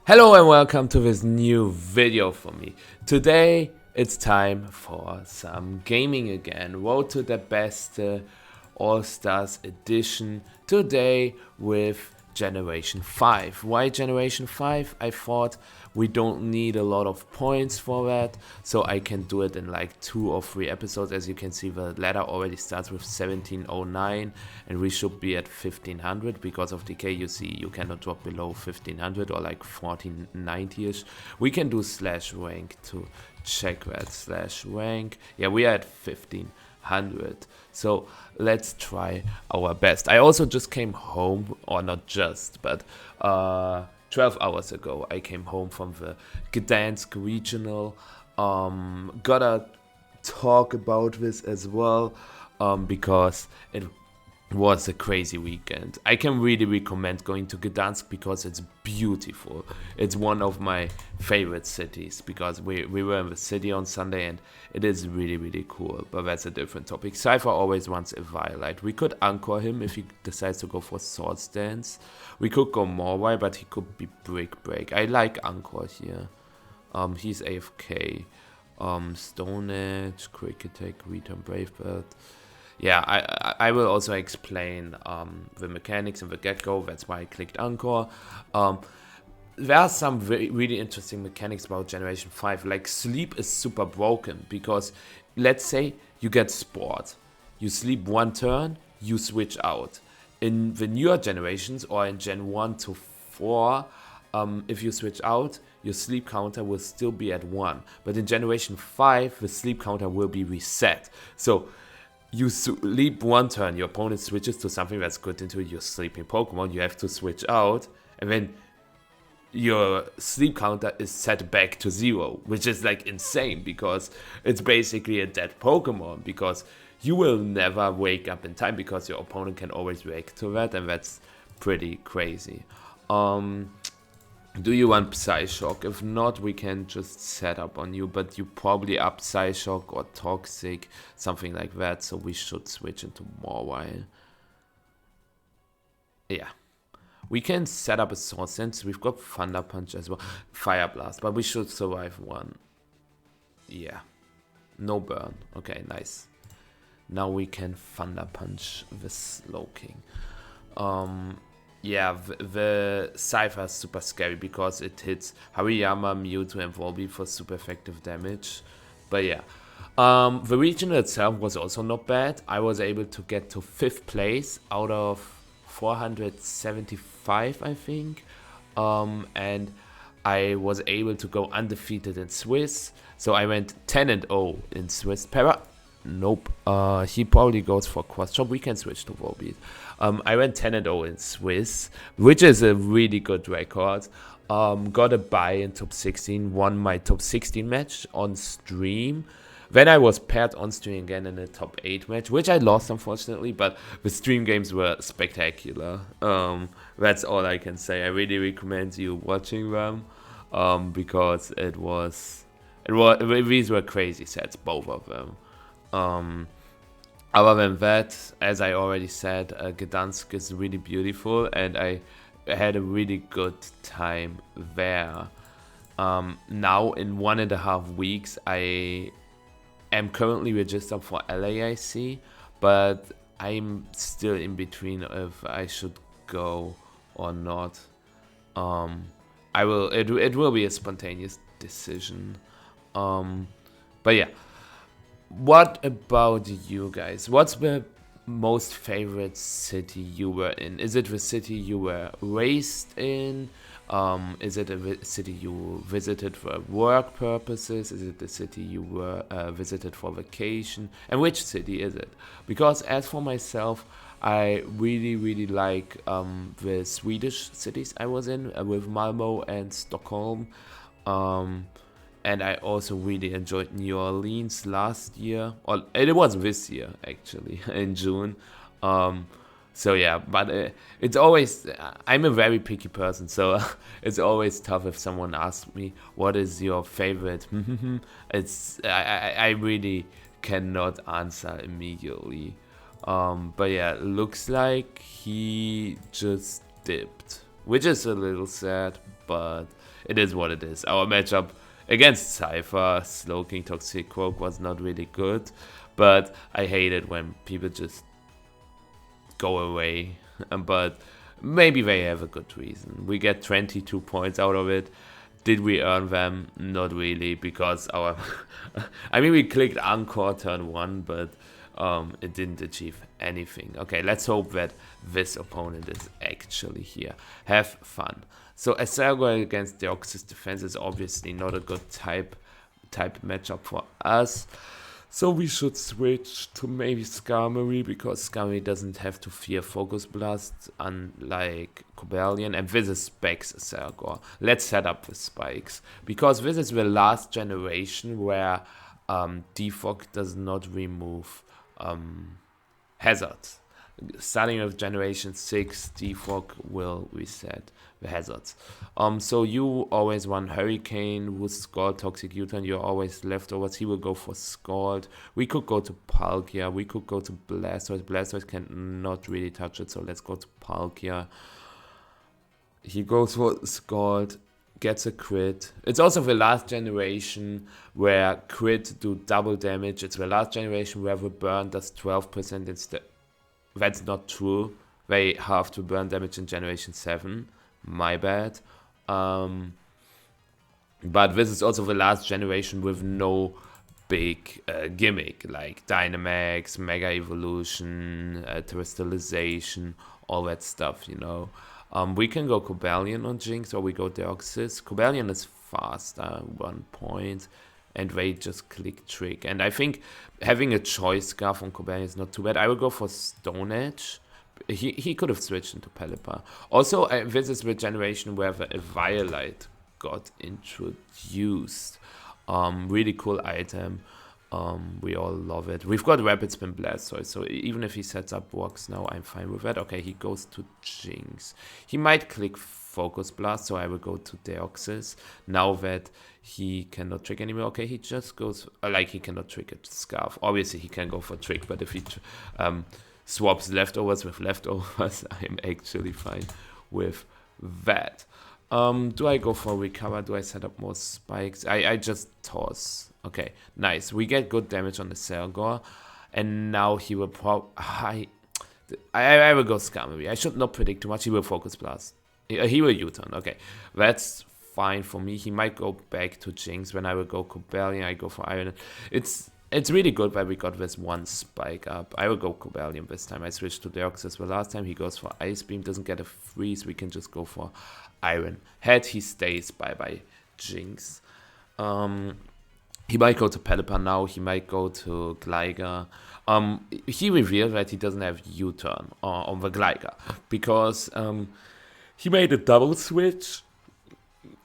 Hello and welcome to this new video for me. Today it's time for some gaming again. Road to the best AllStars edition. Today with Generation 5. Why Generation 5? I thought we don't need a lot of points for that, so I can do it in like 2 or 3 episodes. As you can see, the ladder already starts with 1709 and we should be at 1500. Because of decay, you see you cannot drop below 1500 or like 1490ish. We can do /rank to check that /rank. Yeah, we are at 1500. So let's try our best. I also just came home, or not just, but 12 hours ago I came home from the Gdansk regional. Gotta talk about this as well, because it was a crazy weekend. I can really recommend going to Gdansk because it's beautiful. It's one of my favorite cities because we were in the city on Sunday and it is really cool, but that's a different topic. Cypher always wants a Violet. We could anchor him if he decides to go for Sword Stance. We could go Morwai, but he could be Break. I like Anchor here. He's AFK. Stone Edge, Quick Attack, Return Brave Bird. Yeah, I will also explain the mechanics in the get-go. That's why I clicked Anchor. There are some really interesting mechanics about Generation 5. Like, sleep is super broken because, let's say, you get Sport. You sleep one turn, you switch out. In the newer generations, or in Gen 1 to 4, if you switch out, your sleep counter will still be at 1. But in Generation 5, the sleep counter will be reset. So you sleep one turn, your opponent switches to something that's good into your sleeping Pokemon, you have to switch out, and then your sleep counter is set back to 0, which is like insane because it's basically a dead Pokemon, because you will never wake up in time because your opponent can always react to that, and that's pretty crazy. Do you want Psyshock? If not, we can just set up on you, but you probably up Psyshock or Toxic, something like that, so we should switch into Morwai. Yeah. We can set up a Sword Sense, we've got Thunder Punch as well, Fire Blast, but we should survive one. Yeah. No burn. Okay, nice. Now we can Thunder Punch the Slowking. Yeah, the Cypher is super scary because it hits Hariyama, Mewtwo, and Volbeat for super effective damage. But yeah, the regional itself was also not bad. I was able to get to 5th place out of 475, I think. And I was able to go undefeated in Swiss. So I went 10-0 in Swiss. Nope. He probably goes for Quad Chop. We can switch to Volbeat. I went 10-0 in Swiss, which is a really good record. Got a bye in top 16. Won my top 16 match on stream. Then I was paired on stream again in a top 8 match, which I lost unfortunately. But the stream games were spectacular. That's all I can say. I really recommend you watching them, because these were crazy sets, both of them. Other than that, as I already said, Gdansk is really beautiful and I had a really good time there. Now in 1.5 weeks I am currently registered for LAIC, but I'm still in between if I should go or not. It will be a spontaneous decision. But yeah. What about you guys? What's the most favorite city you were in? Is it the city you were raised in? Is it a city you visited for work purposes? Is it the city you were visited for vacation? And which city is it? Because as for myself, I really like the Swedish cities I was in, with Malmo and Stockholm. And I also really enjoyed New Orleans last year. Or it was this year, actually, in June. So yeah, but it's always... I'm a very picky person, so it's always tough if someone asks me, what is your favorite? I really cannot answer immediately. But yeah, looks like he just dipped, which is a little sad, but it is what it is. Our matchup against Cypher, Slowking, Toxic Croak was not really good, but I hate it when people just go away. But maybe they have a good reason. We get 22 points out of it. Did we earn them? Not really, because our... I mean, we clicked Encore turn 1, but it didn't achieve anything. Okay, let's hope that this opponent is actually here. Have fun. So Acergo against derOxys defense is obviously not a good type matchup for us. So we should switch to maybe Skarmory, because Skarmory doesn't have to fear Focus Blast, unlike Cobalion, and this is Specs Acergo. Let's set up the spikes, because this is the last generation where Defog does not remove hazards. Starting with generation 6, Defog will reset the hazards. So you always run Hurricane with Scald, Toxic U-turn, you're always leftovers. He will go for Scald. We could go to Palkia, we could go to Blastoise. Blastoise cannot really touch it, so let's go to Palkia. He goes for Scald, gets a crit. It's also the last generation where crit do double damage. It's the last generation where the burn does 12% instead. That's not true. They have to burn damage in generation 7. My bad. But this is also the last generation with no big gimmick, like Dynamax, Mega Evolution, Terrestrialization, all that stuff, you know. We can go Cobalion on Jinx, or we go derOxys. Cobalion is faster, 1 point, and they just click Trick. And I think having a Choice Scarf on Cobalion is not too bad. I will go for Stone Edge. He could have switched into Pelipper. Also, this is the generation where the Violite got introduced. Really cool item. We all love it. We've got Rapid Spin Blastoise, so even if he sets up Rocks now, I'm fine with that. Okay, he goes to Jinx. He might click Focus Blast, so I will go to derOxys. Now that he cannot trick anymore. Okay, he just goes, like he cannot trick a Scarf. Obviously, he can go for Trick, but if he swaps leftovers with leftovers, I'm actually fine with that. Do I go for Recover? Do I set up more spikes? I just toss. Okay, nice. We get good damage on the Selgor, and now he will I will go Skarmory. I should not predict too much. He will Focus Blast. He will U-turn. Okay, that's fine for me. He might go back to Jinx. When I will go Cobalion, I go for Iron. It's really good that we got this one spike up. I will go Cobalion this time. I switched to derOxys the last time. He goes for Ice Beam. Doesn't get a freeze. We can just go for Iron Head. He stays. Bye-bye Jinx. He might go to Pelipper now. He might go to Gligar. He revealed that he doesn't have U-turn on the Gligar, because he made a double switch.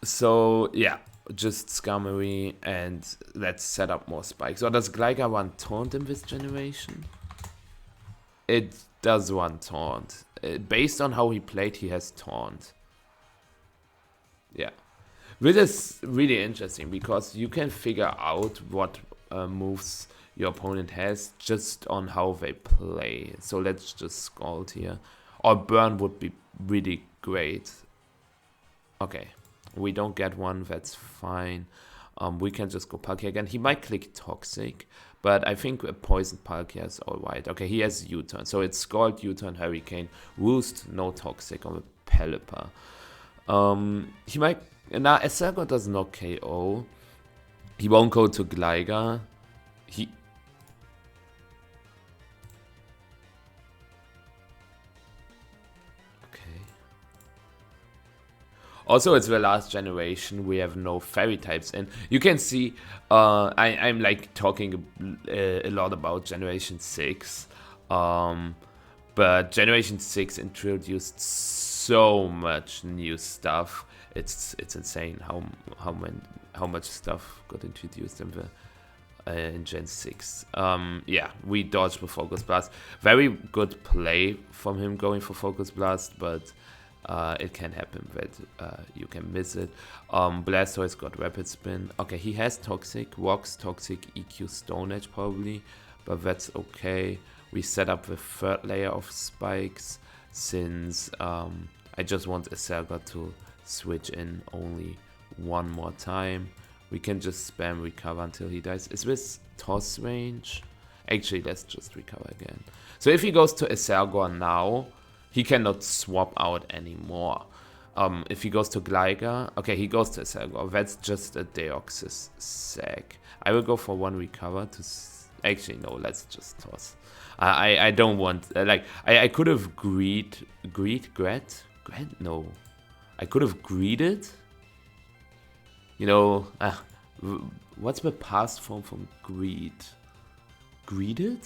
So yeah, just Skarmory, and let's set up more spikes. Or does Gligar run Taunt in this generation? It does run Taunt. Based on how he played, he has Taunt. Yeah. This is really interesting, because you can figure out what moves your opponent has just on how they play. So let's just Scald here. Or Burn would be really great. Okay, we don't get one, that's fine. We can just go Palkia again. He might click Toxic, but I think a Poison Palkia is alright. Okay, he has U-turn, so it's Scald, U-turn, Hurricane, Roost, no Toxic on the Pelipper. He might... Now, Acergo does not KO. He won't go to Gligar. Okay. Also, it's the last generation. We have no fairy types in. You can see, I'm like talking a lot about Generation 6. But Generation 6 introduced so much new stuff. It's insane how much stuff got introduced in the in Gen 6. Yeah, we dodged the Focus Blast. Very good play from him going for Focus Blast, but it can happen that you can miss it. Blastoise got Rapid Spin. Okay, he has Toxic, Rocks, Toxic, EQ, Stone Edge probably, but that's okay. We set up the third layer of spikes, since I just want Acergo to switch in only one more time. We can just spam recover until he dies. Is this toss range? Actually, let's just recover again. So if he goes to Esergor now, he cannot swap out anymore. If he goes to Gligar, okay, he goes to Esergor. That's just a Deoxys sack. I will go for one recover to... Actually, no, let's just toss. I don't want... I could have Gret? No. I could have greeted. You know, what's the past form from greed? Greeted?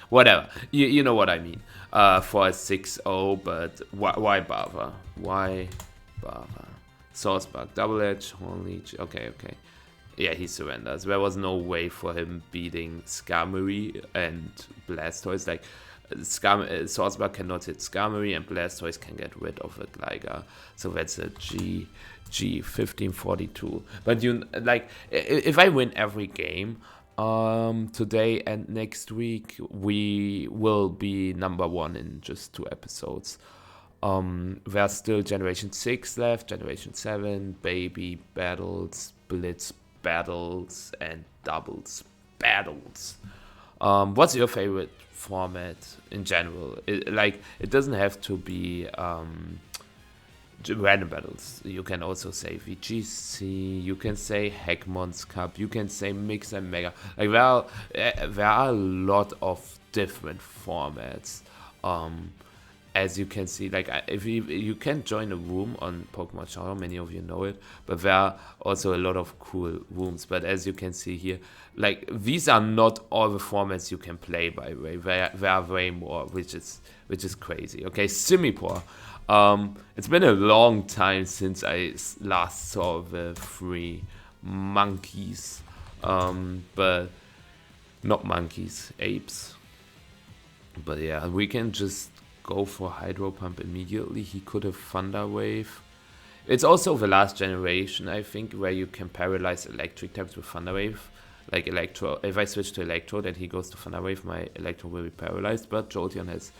Whatever. You know what I mean. For a 6-0, but why bother? Why bother? Source Bug, Double Edge, Horn Leech. Okay. Yeah, he surrenders. There was no way for him beating Skarmory and Blastoise. Like, Source Bug cannot hit Skarmory, and Blastoise can get rid of a Gligar. So that's a G 1542. But if I win every game today and next week, we will be #1 in just 2 episodes. There's still Generation 6 left, Generation 7, Baby Battles, Blitz Battles, and Doubles Battles. What's your favorite format in general? It doesn't have to be random battles. You can also say VGC, you can say Heckmon's Cup, you can say Mix and Mega. There are a lot of different formats. As you can see, if you can join a room on Pokemon Shower, many of you know it, but there are also a lot of cool rooms. But as you can see here, these are not all the formats you can play, by the way. There are way more, which is crazy. Okay, Simipour. It's been a long time since I last saw the 3 monkeys, but not monkeys, apes. But yeah, we can just go for Hydro Pump immediately. He could have Thunder Wave. It's also the last generation, I think, where you can paralyze electric types with Thunder Wave. Like Electro, if I switch to Electro, then he goes to Thunder Wave, my Electro will be paralyzed. But Jolteon has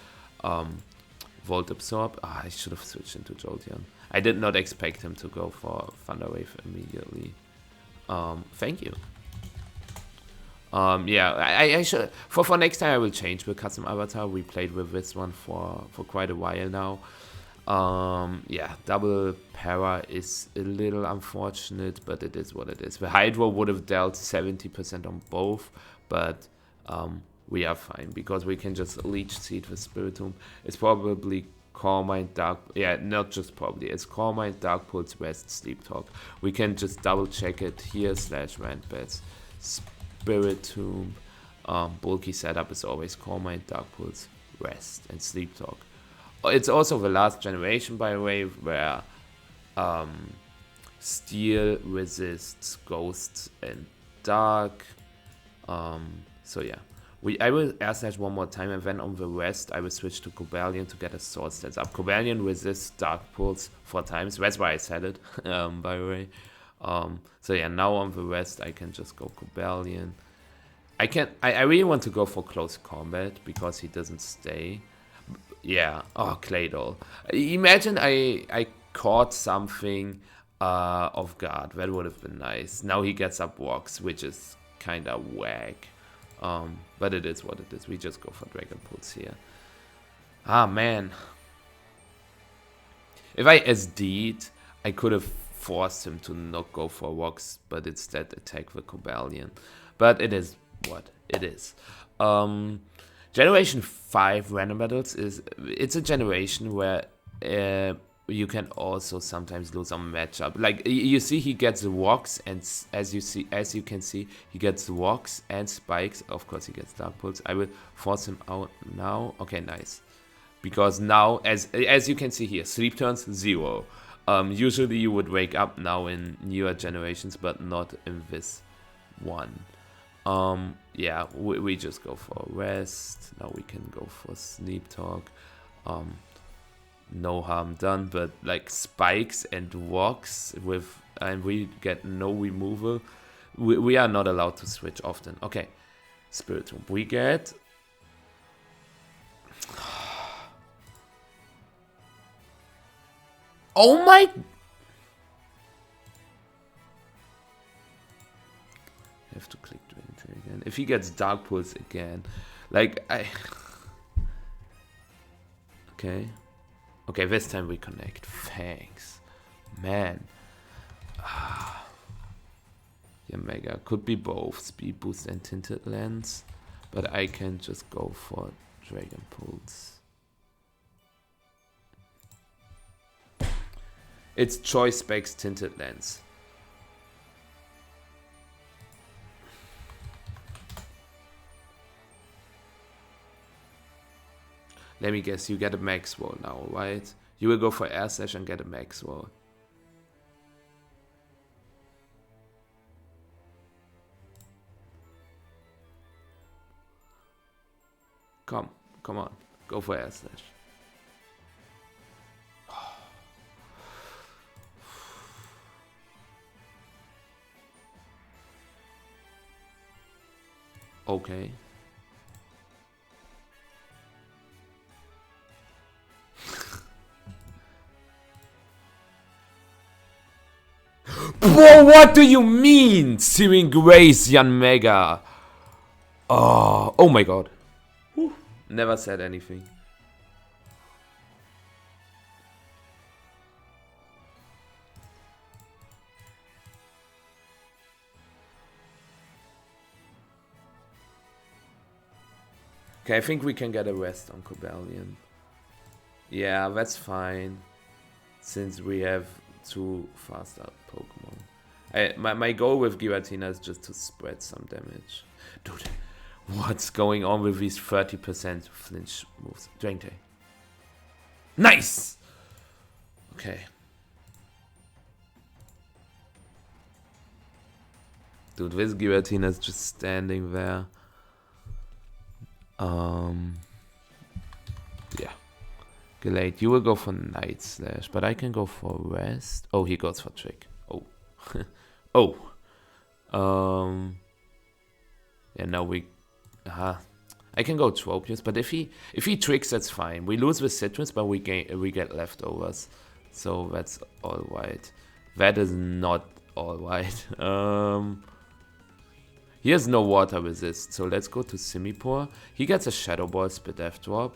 Volt Absorb. I should have switched into Jolteon. I did not expect him to go for Thunder Wave immediately. Thank you. Yeah, I should. For next time, I will change the custom avatar. We played with this one for quite a while now. Yeah, double para is a little unfortunate, but it is what it is. The Hydro would have dealt 70% on both, but we are fine because we can just Leech Seed with Spiritomb. It's probably Calm Mind, Dark... Yeah, not just probably. It's Calm Mind, Dark Pulse, Rest, Sleep Talk. We can just double check it here / Rant Bats. Spiritomb, bulky setup is always Calm Mind, Dark Pulse, Rest, and Sleep Talk. It's also the last generation, by the way, where Steel resists Ghosts and Dark. So yeah, I will Air Slash one more time, and then on the rest I will switch to Cobalion to get a Sword Stance up. Cobalion resists Dark Pulse 4 times. That's why I said it, by the way. So yeah, now on the rest I can just go Cobalion. I really want to go for Close Combat because he doesn't stay. Yeah, Claydol. Imagine I caught something off guard. That would have been nice. Now he gets up Walks, which is kinda whack. But it is what it is. We just go for Dragon Pulse here. Ah man. If I SD'd, I could have forced him to not go for Walks, but instead attack the Cobalion. But it is what it is. Generation 5 random battles it's a generation where you can also sometimes lose on matchup. Like you see, he gets the Walks, and as you can see, he gets the Walks and Spikes. Of course, he gets Dark Pulse. I will force him out now. Okay, nice. Because now, as you can see here, sleep turns 0. Usually you would wake up now in newer generations, but not in this one. Yeah, we just go for Rest. Now we can go for Sleep Talk. No harm done, but like Spikes and Walks and we get no removal. We are not allowed to switch often. Okay, Spiritomb. We get... Oh my... I have to click Dragon again. If he gets Dark Pulse again, like I... Okay. Okay, this time we connect. Thanks. Man. Yeah, Mega. Could be both Speed Boost and Tinted Lens. But I can just go for Dragon Pulse. It's Choice Specs Tinted Lens. Let me guess, you get a Maxwell now, right? You will go for Air Slash and get a Maxwell. Come on, go for Air Slash. Okay. Bro, what do you mean? Searing Grace, Jan Mega. Oh my god. Whew. Never said anything. Okay, I think we can get a rest on Cobalion. Yeah, that's fine. Since we have 2 faster Pokemon. My goal with Giratina is just to spread some damage. Dude, what's going on with these 30% flinch moves? Drain Tail. Nice! Okay. Dude, this Giratina is just standing there. Yeah. Glade, you will go for Night Slash, but I can go for Rest. Oh, he goes for Trick. Oh. Oh. Yeah, now we... I can go Tropius, but if he tricks, that's fine. We lose with Citrus, but we get leftovers. So that's alright. That is not alright. He has no water resist, so let's go to Simipour. He gets a Shadow Ball Spidef drop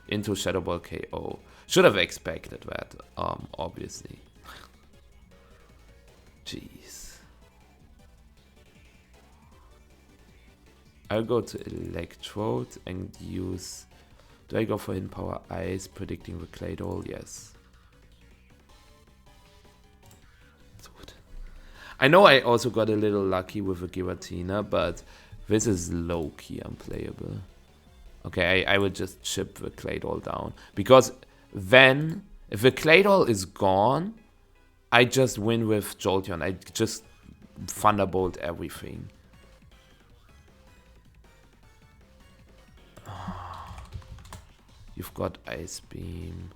into Shadow Ball KO. Should have expected that, obviously. Jeez. I'll go to Electrode and use... Do I go for Hidden Power Ice, predicting the Claydol? Yes. I know I also got a little lucky with a Giratina, but this is low-key unplayable. Okay, I would just chip the Claydol down. Because then, if the Claydol is gone, I just win with Jolteon. I just Thunderbolt everything. You've got Ice Beam.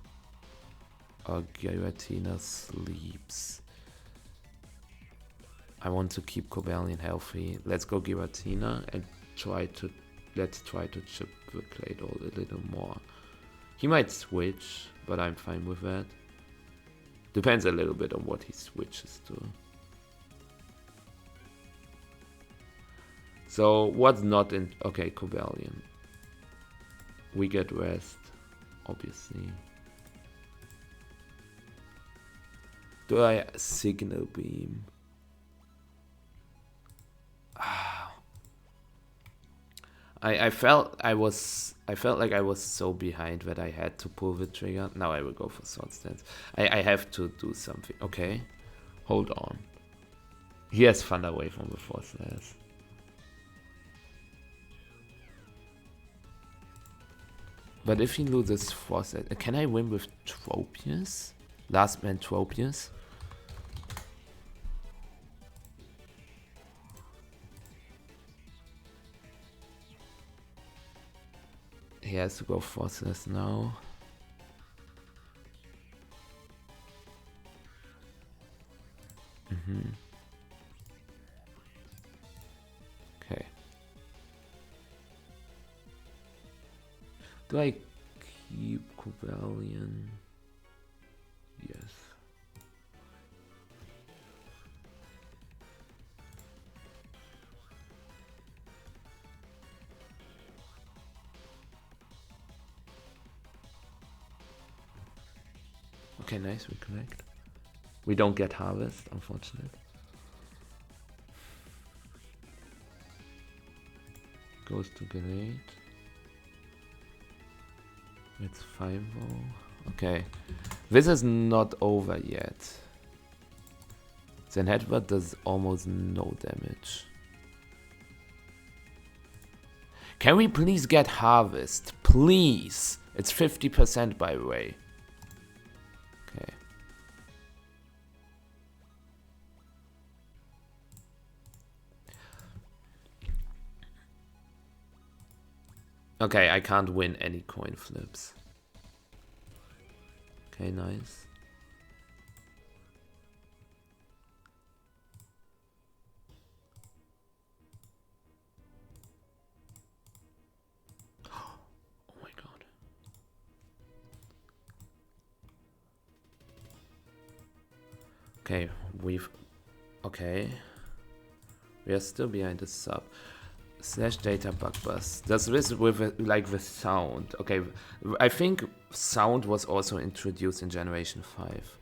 Giratina sleeps. I want to keep Cobalion healthy. Let's go Giratina and let's try to chip the Claydol a little more. He might switch, but I'm fine with that. Depends a little bit on what he switches to. So what's not in... Okay, Cobalion. We get rest, obviously. Do I Signal Beam? I felt like I was so behind that I had to pull the trigger. Now I will go for Sword Stance. I have to do something. Okay, hold on. He has Thunder Wave on the Force Stance. But if he loses Force Stance, can I win with Tropius? Last Man Tropius? He has to go Forceless now. Okay. Do I keep Cobalion? Yes. Okay, nice, we connect. We don't get harvest, unfortunately. Goes to grenade. It's 5-0. Okay. This is not over yet. Then headbutt does almost no damage. Can we please get harvest? Please! It's 50% by the way. Okay. Okay, I can't win any coin flips. Okay, nice. Oh my god. Okay, okay. We are still behind the sub. Slash data bug bus. Does this with like the sound? Okay, I think sound was also introduced in Generation 5.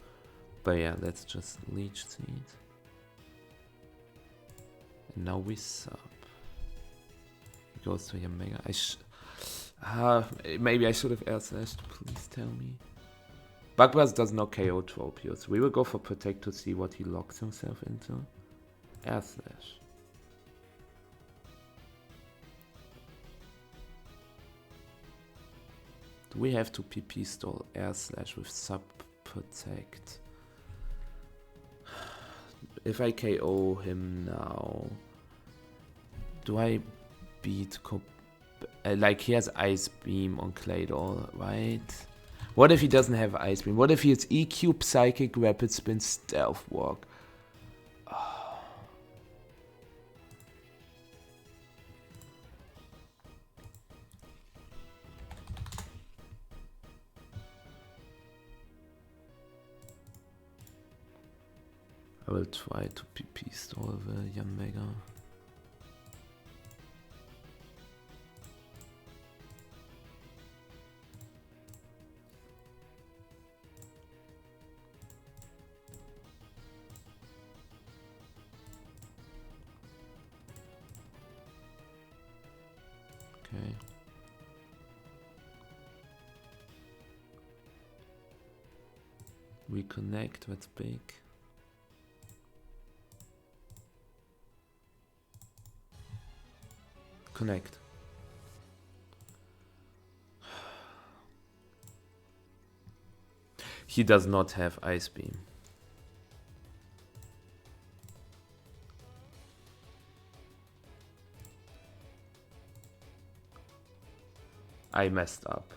But yeah, let's just leech seed. And now we sub. It goes to your mega. Maybe I should have air slashed. Please tell me. Bug bus does not KO Tropius. We will go for protect to see what he locks himself into. Air slash. Do we have to PP stall air slash with sub protect? If I KO him now, do I beat like he has Ice Beam on Claydol, right? What if he doesn't have Ice Beam? What if he has EQ, Psychic, Rapid Spin, Stealth Walk? I will try to PP stall the Young Mega. Okay. We connect, that's big. Connect. He does not have Ice Beam. I messed up.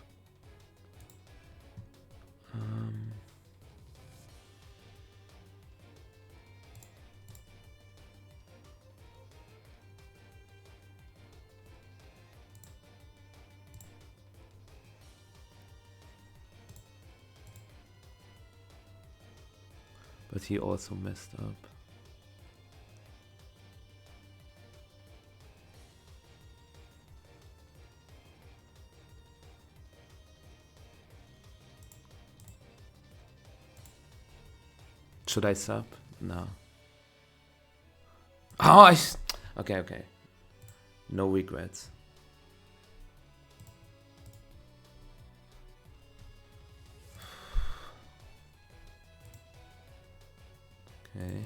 But he also messed up. Should I sub? No. Oh, okay. No regrets. Okay.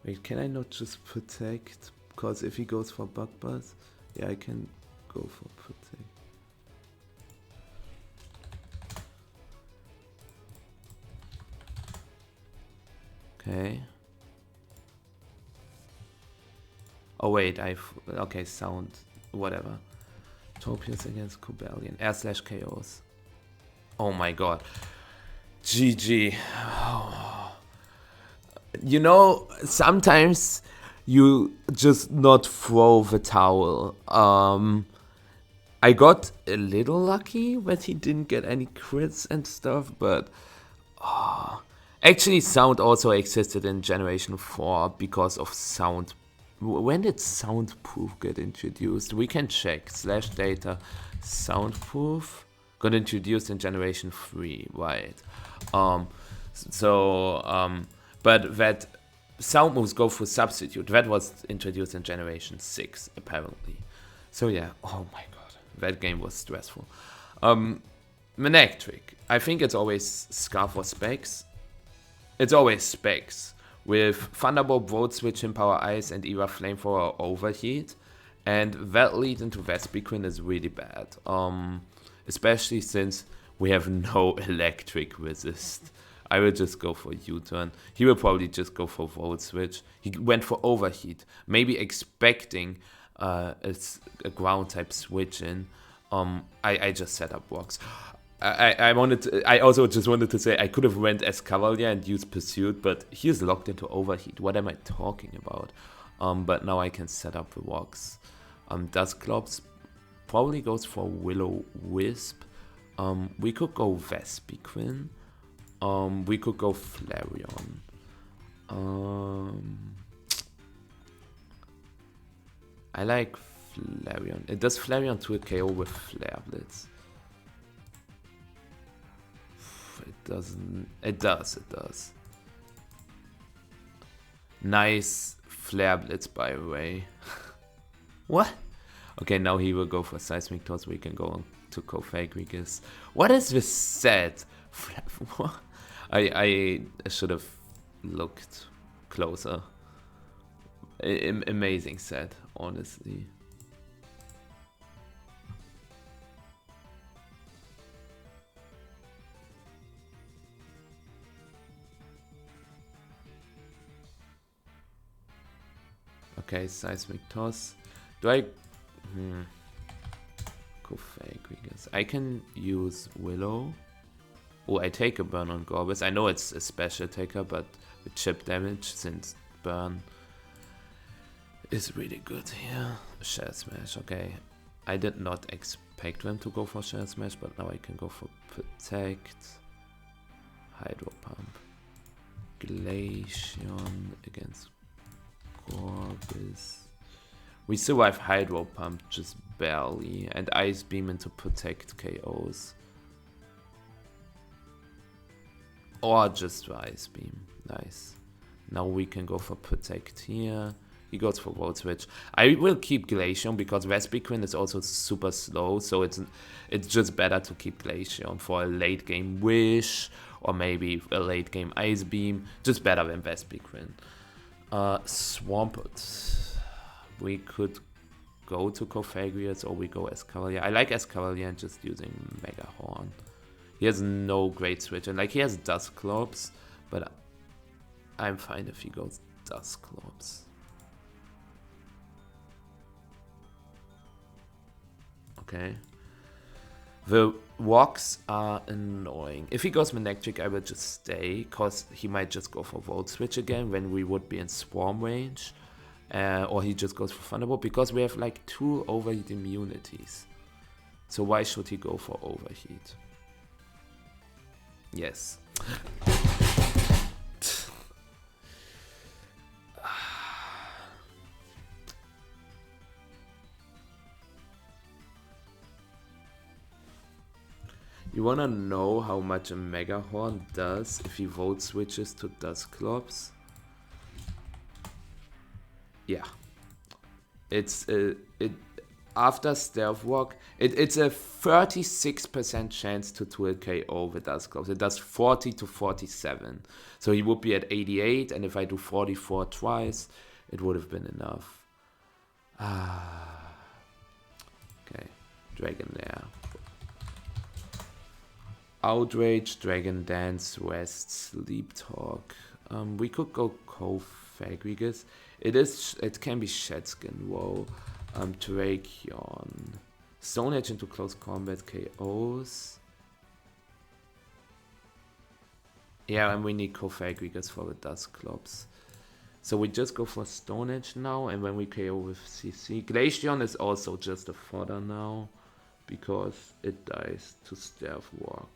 Wait, can I not just protect? Because if he goes for bug buzz, yeah, I can go for protect. Okay. Oh wait, okay, sound, whatever. Topius against Cobalion. Air slash chaos. Oh my god. GG. Oh. You know, sometimes you just not throw the towel. I got a little lucky that he didn't get any crits and stuff, but actually sound also existed in Generation 4 because of sound. When did soundproof get introduced? We can check. Slash data soundproof got introduced in Generation 3, right? Um, but that sound moves go for substitute. That was introduced in Generation 6, apparently. So yeah, oh my god, that game was stressful. Manectric, I think it's always Scarf or Specs. It's always Specs. With Thunderbolt, Volt Switch, Power Ice, and Era Flamethrower Overheat. And that lead into Vespiquen is really bad. Especially since we have no electric resist. I will just go for U-turn. He will probably just go for Volt Switch. He went for Overheat, maybe expecting a ground type switch in. I just set up rocks. I also just wanted to say I could have went as Cavalier and used Pursuit, but he is locked into Overheat. What am I talking about? But now I can set up the rocks. Dusclops probably goes for Will-O-Wisp. We could go Vespiquen. We could go Flareon. I like Flareon. It does Flareon to a KO with Flare Blitz. It doesn't. It does. Nice Flare Blitz, by the way. What? Okay, now he will go for Seismic Toss. We can go on to Cofagrigus. What is this set? I should have looked closer. Amazing set, honestly. Okay, Seismic Toss. Do I... Cofagrigus. I can use Willow. Oh, I take a burn on Gorbis. I know it's a special taker, but with chip damage, since burn is really good here. Shell Smash, okay. I did not expect them to go for Shell Smash, but now I can go for Protect. Hydro Pump. Glaceon against Gorbis. We survive Hydro Pump just barely, and Ice Beam into Protect KOs. Or just Ice Beam. Nice. Now we can go for Protect here. He goes for Volt Switch. I will keep Glaceon because Vespiquen is also super slow, so it's just better to keep Glaceon for a late game Wish or maybe a late game Ice Beam. Just better than Vespiquen. Swampert. We could go to Cofagrigus or we go Escavalier. I like Escavalier and just using Mega Horn. He has no great switch, and like he has Dusclops, but I'm fine if he goes Dusclops. Okay. The rocks are annoying. If he goes Manectric, I will just stay, because he might just go for Volt Switch again when we would be in Swarm range. Or he just goes for Thunderbolt, because we have like 2 Overheat immunities. So why should he go for Overheat? Yes. You wanna know how much a Mega Horn does if he Volt Switches to Dusclops? Yeah. It's after Stealth Walk, it's a 36% chance to 2 KO with Dusclops. It does 40 to 47. So he would be at 88, and if I do 44 twice, it would have been enough. Okay, Dragonair. Outrage, Dragon Dance, Rest, Sleep Talk. We could go Cofagrigus. It can be Shedskin, whoa. Drakeon. Stone Edge into close combat KOs. Yeah, and we need Cofagrigus for the Dusclops. So we just go for Stone Edge now, and when we KO with CC. Glaceon is also just a fodder now. because it dies to Stealth Walk.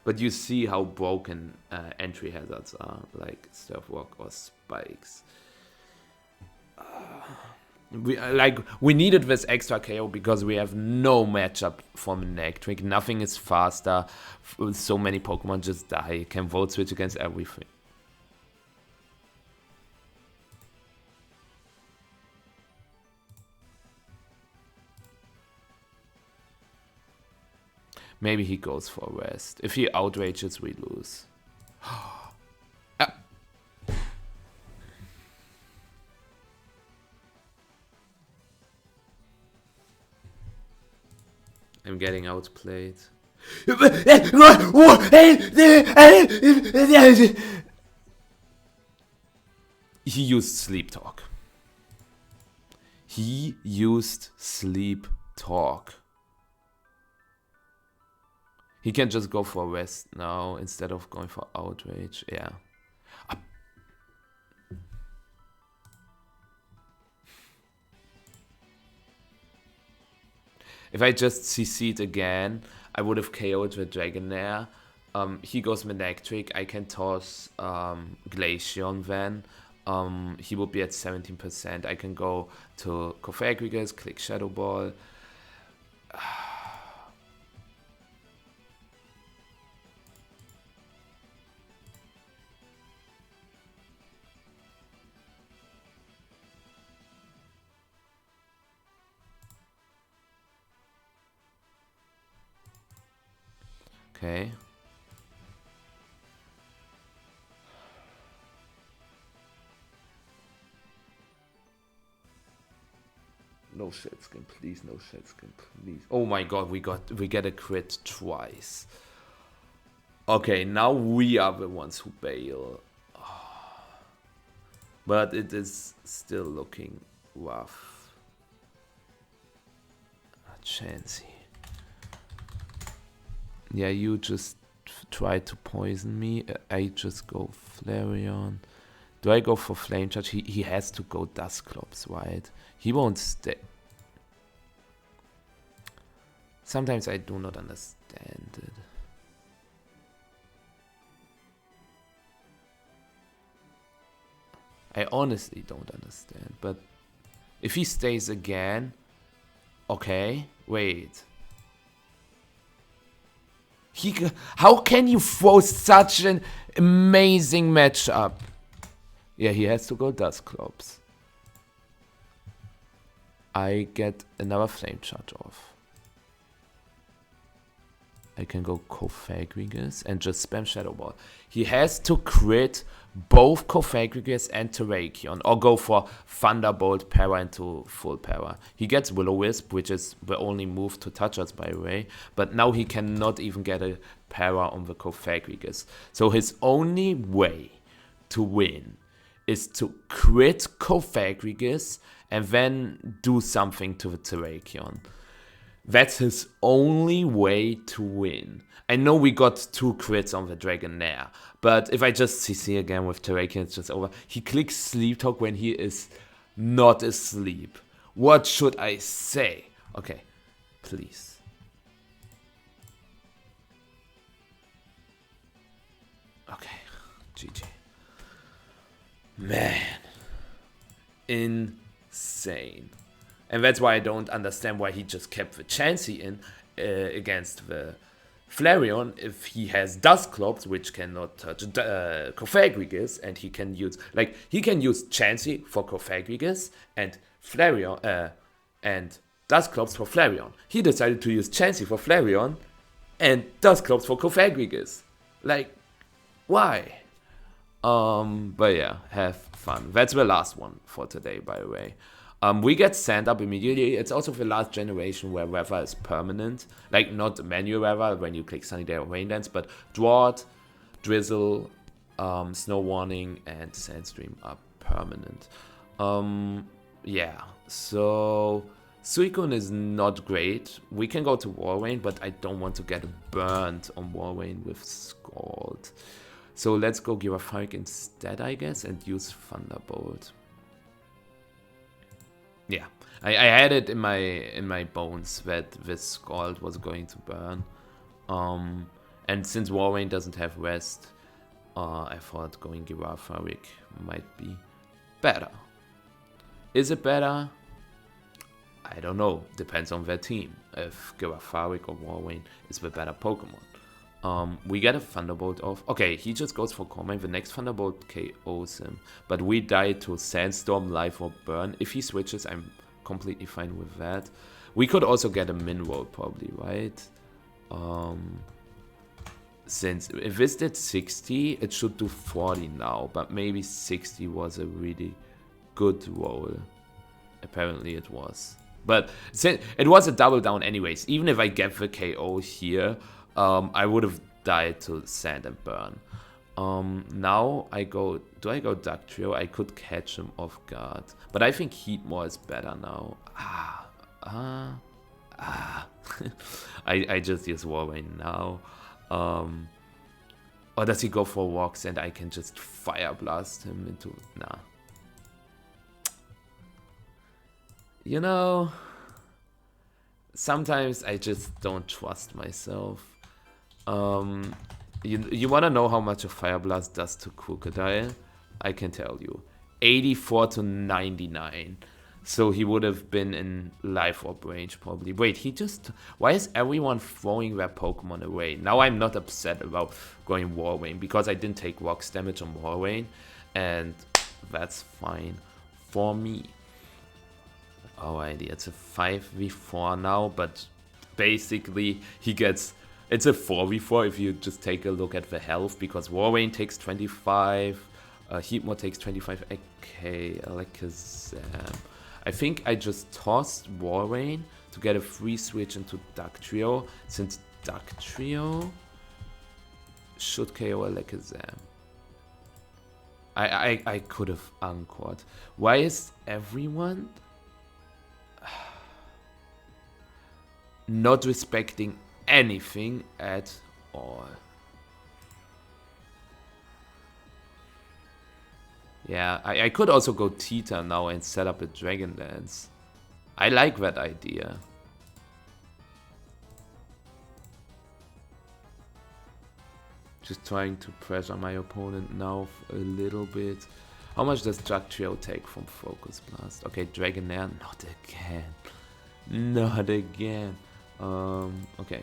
But you see how broken entry hazards are, like Stealth Walk or Spikes. We needed this extra KO because we have no matchup from Electric. Nothing is faster. So many Pokemon just die. You can Volt Switch against everything. Maybe he goes for rest. If he outrages, we lose. I'm getting outplayed. He used Sleep Talk. He used Sleep Talk. He can just go for rest now instead of going for outrage. Yeah. If I just CC'd again, I would have KO'd the Dragonair. He goes Manectric. I can toss Glaceon then. He will be at 17%. I can go to Cofagrigus, click Shadow Ball. Okay. No shit skin, please. No shit skin, please. Oh my god, we get a crit twice. Okay, now we are the ones who bail. But it is still looking rough. Chansey. Yeah, you just try to poison me. I just go Flareon. Do I go for Flame Charge? He has to go Dusclops, right? He won't stay. Sometimes I do not understand it. I honestly don't understand. But if he stays again... Okay, wait. How can you throw such an amazing matchup? Yeah, he has to go Dusclops. I get another Flame Charge off. I can go Cofagrigus and just spam Shadow Ball. He has to crit both Cofagrigus and Terrakion, or go for Thunderbolt Para into full Para. He gets Will-O-Wisp, which is the only move to touch us, by the way, but now he cannot even get a Para on the Cofagrigus. So his only way to win is to crit Cofagrigus and then do something to the Terrakion. That's his only way to win. I know we got 2 crits on the Dragonair, but if I just CC again with Terrakion, it's just over. He clicks Sleep Talk when he is not asleep. What should I say? Okay, please. Okay, GG. Man. Insane. And that's why I don't understand why he just kept the Chansey in against the Flareon if he has Dusclops, which cannot touch Cofagrigus, and he can use Chansey for Cofagrigus and Flareon and Dusclops for Flareon. He decided to use Chansey for Flareon and Dusclops for Cofagrigus. Like, why? But yeah, have fun. That's the last one for today, by the way. We get sand up immediately. It's also the last generation where weather is permanent. Like, not manual weather when you click Sunny Day or Rain Dance, but Drought, Drizzle, Snow Warning, and Sandstream are permanent. Yeah, so Suicune is not great. We can go to Warrain, but I don't want to get burned on Warrain with Scald. So let's go Girafarik instead, I guess, and use Thunderbolt. Yeah, I had it in my bones that this Scald was going to burn. And since Warwane doesn't have rest, I thought going Girafarik might be better. Is it better? I don't know. Depends on their team. If Girafarik or Warwane is the better Pokemon. We get a Thunderbolt off. Okay, he just goes for Comment. The next Thunderbolt KOs him. But we die to Sandstorm, Life, or Burn. If he switches, I'm completely fine with that. We could also get a Min Roll probably, right? Since if this did 60, it should do 40 now. But maybe 60 was a really good roll. Apparently it was. But it was a double down anyways. Even if I get the KO here, I would have died to Sand and Burn. Now I go... Do I go Duck Trio? I could catch him off guard. But I think Heatmore is better now. I just use Warwane now. Or does he go for Walks and I can just Fire Blast him into... Nah. You know... Sometimes I just don't trust myself. You wanna know how much a Fire Blast does to Crocodile? I can tell you. 84 to 99. So he would have been in Life Orb range probably. Wait, he just... Why is everyone throwing their Pokemon away? Now I'm not upset about going Warwane because I didn't take Rocks damage on Warwane. And that's fine for me. Alrighty, it's a 5v4 now, but basically he gets... It's a 4v4 if you just take a look at the health, because Warwane takes 25, Heatmore takes 25, okay, Alakazam. I think I just tossed Warwane to get a free switch into Duck Trio, since Duck Trio should KO Alakazam. I could have Anchored. Why is everyone not respecting anything at all? Yeah, I could also go Tita now and set up a Dragon Dance. I like that idea. Just trying to pressure my opponent now a little bit. How much does Duck Trio take from Focus Blast? Okay, Dragonair, not again. Not again. Okay.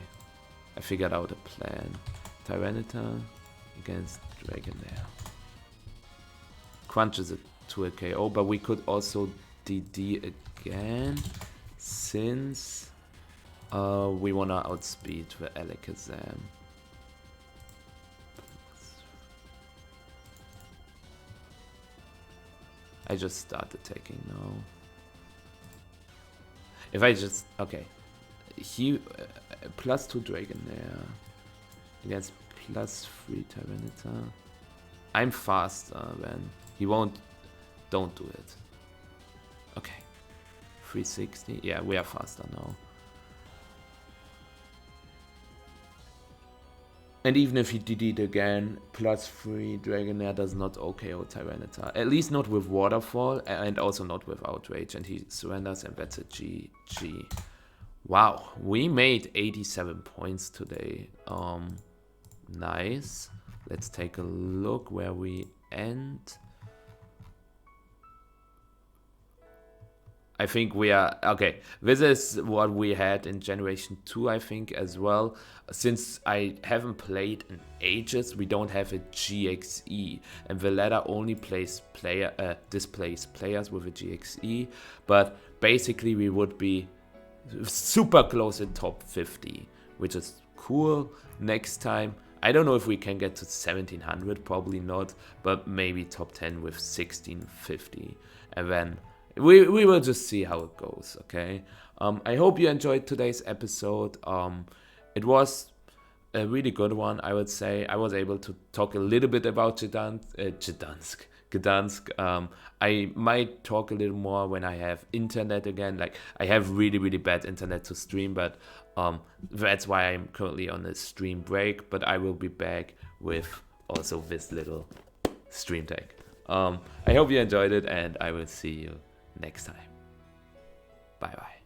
I figured out a plan. Tyranitar against Dragonair. Crunches it to a KO, but we could also DD again, since we wanna outspeed the Alakazam. I just start attacking now. If I just... Okay. He... +2 Dragonair against +3 Tyranitar. I'm faster than... He won't... Don't do it. Okay. 360. Yeah, we are faster now. And even if he DD'd again, +3 Dragonair does not OKO Tyranitar. At least not with Waterfall, and also not with Outrage. And he surrenders, and that's a GG. Wow, we made 87 points today. Nice. Let's take a look where we end. I think we are... Okay, this is what we had in Generation 2, I think, as well. Since I haven't played in ages, we don't have a GXE. And the ladder only displays players with a GXE. But basically we would be super close in top 50, which is cool. Next time, I don't know if we can get to 1700, probably not. But maybe top 10 with 1650. And then... We will just see how it goes, okay? I hope you enjoyed today's episode. It was a really good one, I would say. I was able to talk a little bit about Gdansk. I might talk a little more when I have internet again. Like, I have really, really bad internet to stream, but that's why I'm currently on a stream break. But I will be back with also this little stream tag. I hope you enjoyed it, and I will see you next time. Bye bye.